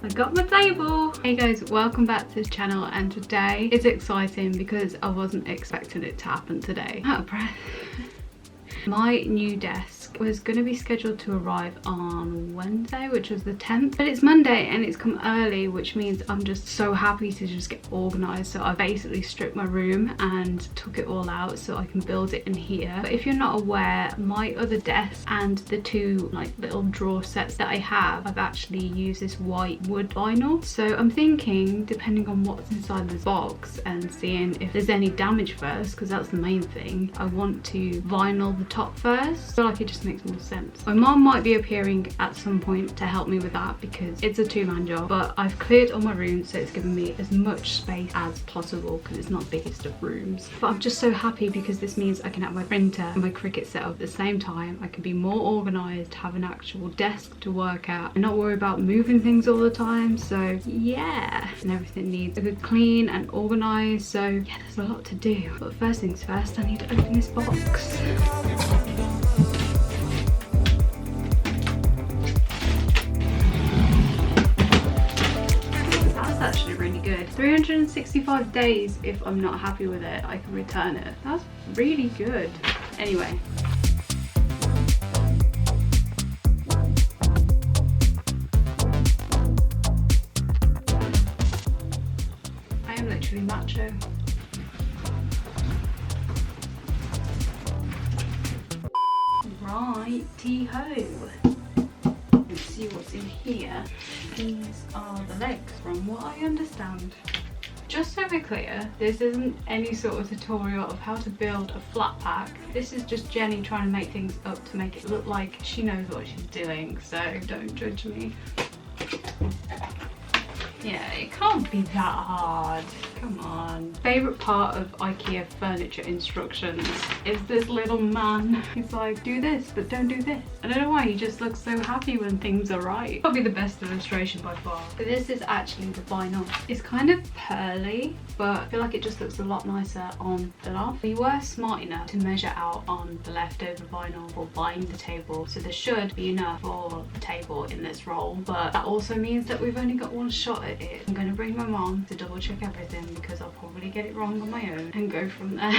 I got my table. Hey guys, welcome back to the channel, and today is exciting because I wasn't expecting it to happen today. Out of breath. My new desk was going to be scheduled to arrive on Wednesday, which was the 10th, but it's Monday and it's come early, which means I'm just so happy to just get organized. So I basically stripped my room and took it all out so I can build it in here. But if you're not aware, my other desk and the two like little drawer sets that I have, I've actually used this white wood vinyl. So I'm thinking, depending on what's inside this box and seeing if there's any damage first, because that's the main thing, I want to vinyl the top first. I feel like it just makes more sense. My mom might be appearing at some point to help me with that because it's a two-man job, but I've cleared all my rooms, so it's given me as much space as possible because it's not the biggest of rooms. But I'm just so happy because this means I can have my printer and my Cricut set up at the same time. I can be more organized, have an actual desk to work at, and not worry about moving things all the time. So yeah, and everything needs a good clean and organized. So yeah, there's a lot to do. But first things first, I need to open this box. Actually really good. 365 days. If I'm not happy with it, I can return it. That's really good. Anyway, I am literally macho. Righty-ho. Let's see what's in here. These are the legs, from what I understand. Just so we're clear, this isn't any sort of tutorial of how to build a flat pack. This is just Jenny trying to make things up to make it look like she knows what she's doing, so don't judge me. Yeah, it can't be that hard. Come on. Favorite part of IKEA furniture instructions is this little man. He's like, do this, but don't do this. I don't know why, he just looks so happy when things are right. Probably the best illustration by far. But this is actually the vinyl. It's kind of pearly, but I feel like it just looks a lot nicer on the loft. We were smart enough to measure out on the leftover vinyl for buying the table, so there should be enough for the table in this roll. But that also means that we've only got one shot at it. I'm gonna bring my mom to double check everything because I'll probably get it wrong on my own and go from there.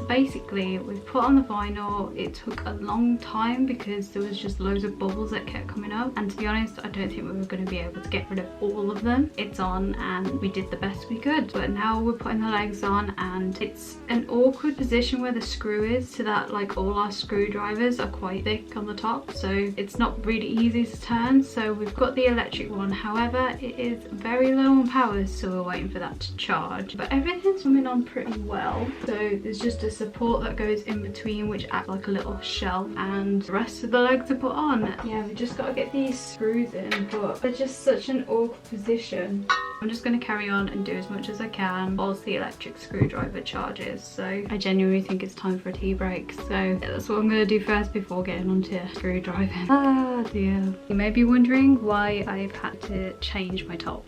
Basically, we've put on the vinyl. It took a long time because there was just loads of bubbles that kept coming up, and to be honest, I don't think we were going to be able to get rid of all of them. It's on and we did the best we could, but now we're putting the legs on, and it's an awkward position where the screw is, so that like all our screwdrivers are quite thick on the top, so it's not really easy to turn. So we've got the electric one, however it is very low on power, so we're waiting for that to charge, but everything's coming on pretty well. So there's just a support that goes in between, which acts like a little shelf, and the rest of the legs are put on. Yeah, we just got to get these screws in, but they're just such an awkward position. I'm just going to carry on and do as much as I can whilst the electric screwdriver charges. So I genuinely think it's time for a tea break, so yeah, that's what I'm going to do first before getting onto screwdriving. Ah dear. You may be wondering why I've had to change my top.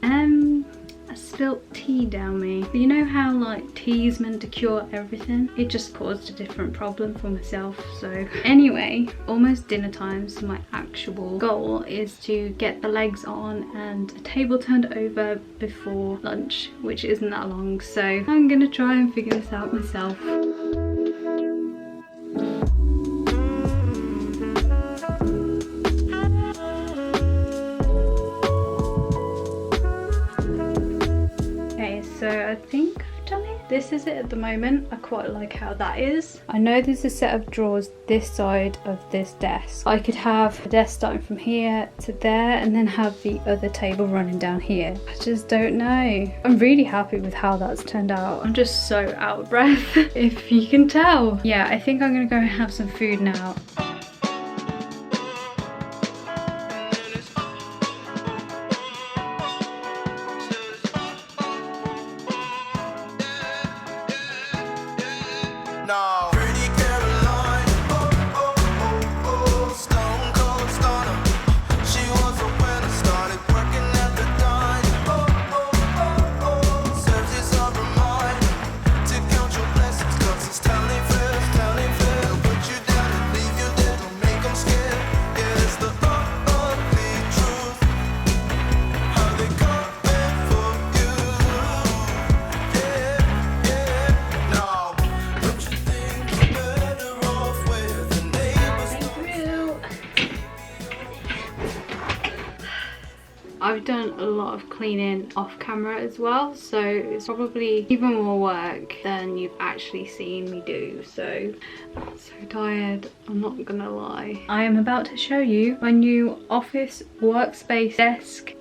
I spilt tea down me. You know how like tea is meant to cure everything? It just caused a different problem for myself. So anyway, almost dinner time, so my actual goal is to get the legs on and a table turned over before lunch, which isn't that long, so I'm gonna try and figure this out myself. So I think I've done it. This is it at the moment. I quite like how that is. I know there's a set of drawers this side of this desk. I could have a desk starting from here to there and then have the other table running down here. I just don't know. I'm really happy with how that's turned out. I'm just so out of breath, if you can tell. Yeah, I think I'm gonna go and have some food now. I've done a lot of cleaning off camera as well, so it's probably even more work than you've actually seen me do. So I'm so tired, I'm not gonna lie. I am about to show you my new office workspace desk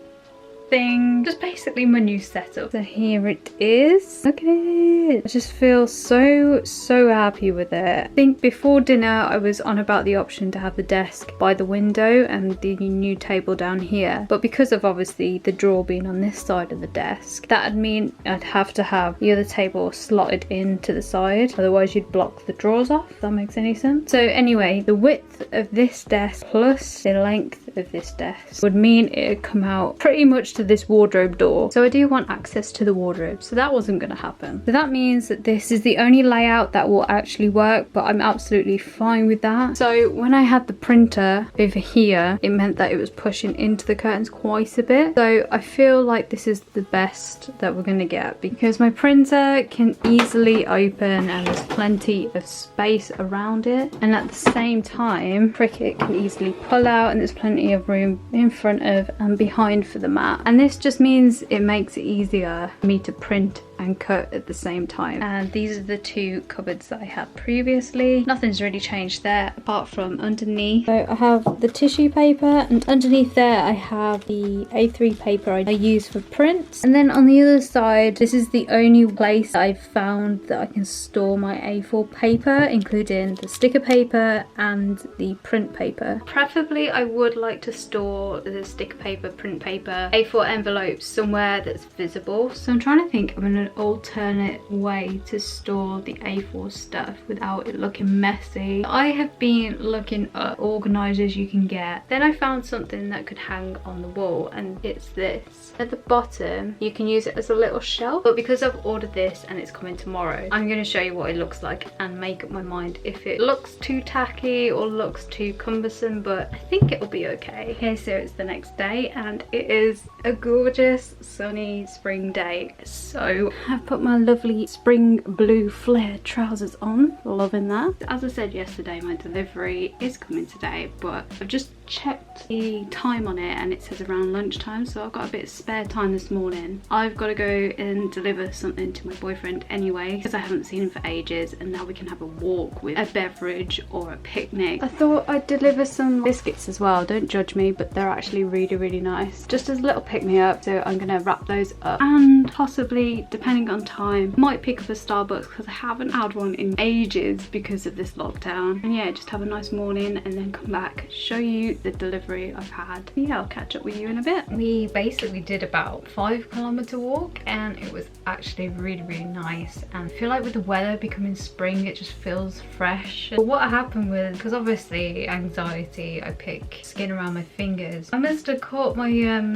thing, just basically my new setup. So here it is. Look at it. I just feel so happy with it. I think before dinner I was on about the option to have the desk by the window and the new table down here, but because of obviously the drawer being on this side of the desk, that'd mean I'd have to have the other table slotted into the side, otherwise you'd block the drawers off, if that makes any sense. So anyway, the width of this desk plus the length of this desk would mean it would come out pretty much to this wardrobe door. So I do want access to the wardrobe, so that wasn't going to happen. So that means that this is the only layout that will actually work, but I'm absolutely fine with that. So when I had the printer over here, it meant that it was pushing into the curtains quite a bit. So I feel like this is the best that we're going to get, because my printer can easily open and there's plenty of space around it, and at the same time Cricut can easily pull out and there's plenty of room in front of and behind for the mat. And this just means it makes it easier for me to print and cut at the same time. And these are the two cupboards that I had previously. Nothing's really changed there apart from underneath. So I have the tissue paper, and underneath there I have the A3 paper I use for prints. And then on the other side, this is the only place I've found that I can store my A4 paper, including the sticker paper and the print paper. Preferably I would like to store the sticker paper, print paper, A4 envelopes somewhere that's visible. So I'm trying to think of an alternate way to store the A4 stuff without it looking messy. I have been looking at organisers you can get. Then I found something that could hang on the wall, and it's this. At the bottom you can use it as a little shelf, but because I've ordered this and it's coming tomorrow, I'm going to show you what it looks like and make up my mind if it looks too tacky or looks too cumbersome, but I think it'll be okay. Okay, so it's the next day and it is a gorgeous sunny spring day. So I've put my lovely spring blue flare trousers on, loving that. As I said yesterday, my delivery is coming today, but I've just checked the time on it and it says around lunchtime, so I've got a bit of spare time this morning. I've got to go and deliver something to my boyfriend anyway, because I haven't seen him for ages, and now we can have a walk with a beverage or a picnic. I thought I'd deliver some biscuits as well. Don't judge me, but they're actually really nice, just as a little pick-me-up. So I'm gonna wrap those up, and possibly, depending on time, might pick up a Starbucks because I haven't had one in ages because of this lockdown. And yeah, just have a nice morning and then come back, show you the delivery I've had. Yeah, I'll catch up with you in a bit. We basically did about 5-kilometer walk, and it was actually really nice. And I feel like with the weather becoming spring, it just feels fresh. But what happened was, because obviously anxiety, I pick skin around my fingers. I must have caught my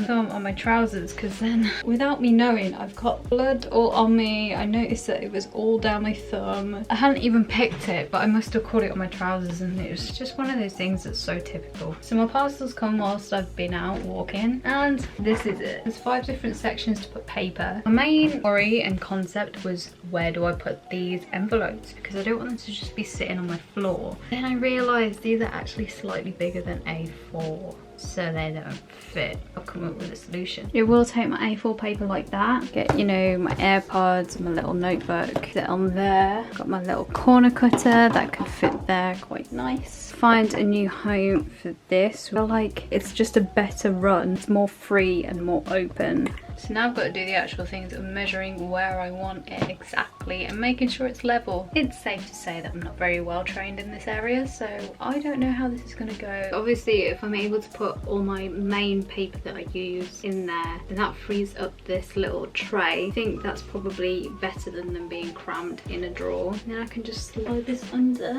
thumb on my trousers, because then without me knowing, I've got blood all on me. I noticed that it was all down my thumb. I hadn't even picked it, but I must have caught it on my trousers, and it was just one of those things that's so typical. So my parcels come whilst I've been out walking, and this is it. There's 5 different sections to put paper. My main worry and concept was, where do I put these envelopes? Because I don't want them to just be sitting on my floor. Then I realised these are actually slightly bigger than A4, so they don't fit. I'll come up with a solution. It will take my A4 paper like that. Get, you know, my AirPods, my little notebook, sit on there. Got my little corner cutter that could fit there quite nice. Find a new home for this. I feel like it's just a better run. It's more free and more open. So now I've got to do the actual things of measuring where I want it exactly and making sure it's level. It's safe to say that I'm not very well trained in this area, so I don't know how this is going to go. Obviously, if I'm able to put all my main paper that I use in there, then that frees up this little tray. I think that's probably better than them being crammed in a drawer. And then I can just slide this under.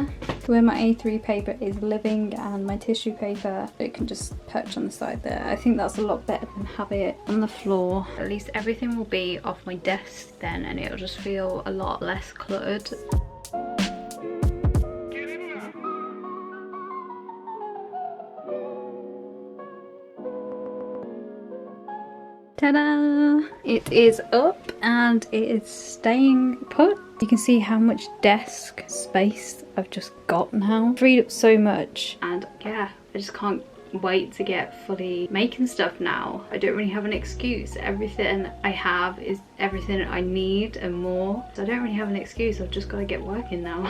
Where my A3 paper is living and my tissue paper, it can just perch on the side there. I think that's a lot better than have it on the floor. At least everything will be off my desk then, and it'll just feel a lot less cluttered. Ta-da! It is up and it is staying put. You can see how much desk space I've just got now. Freed up so much, and yeah, I just can't wait to get fully making stuff now. I don't really have an excuse. Everything I have is everything I need and more, so I don't really have an excuse. I've just got to get working now.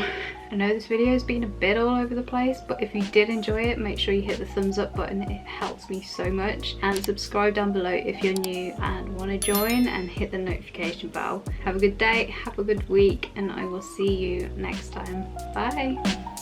I know this video has been a bit all over the place, but if you did enjoy it, make sure you hit the thumbs up button. It helps me so much, and subscribe down below if you're new and want to join, and hit the notification bell. Have a good day, have a good week, and I will see you next time. Bye.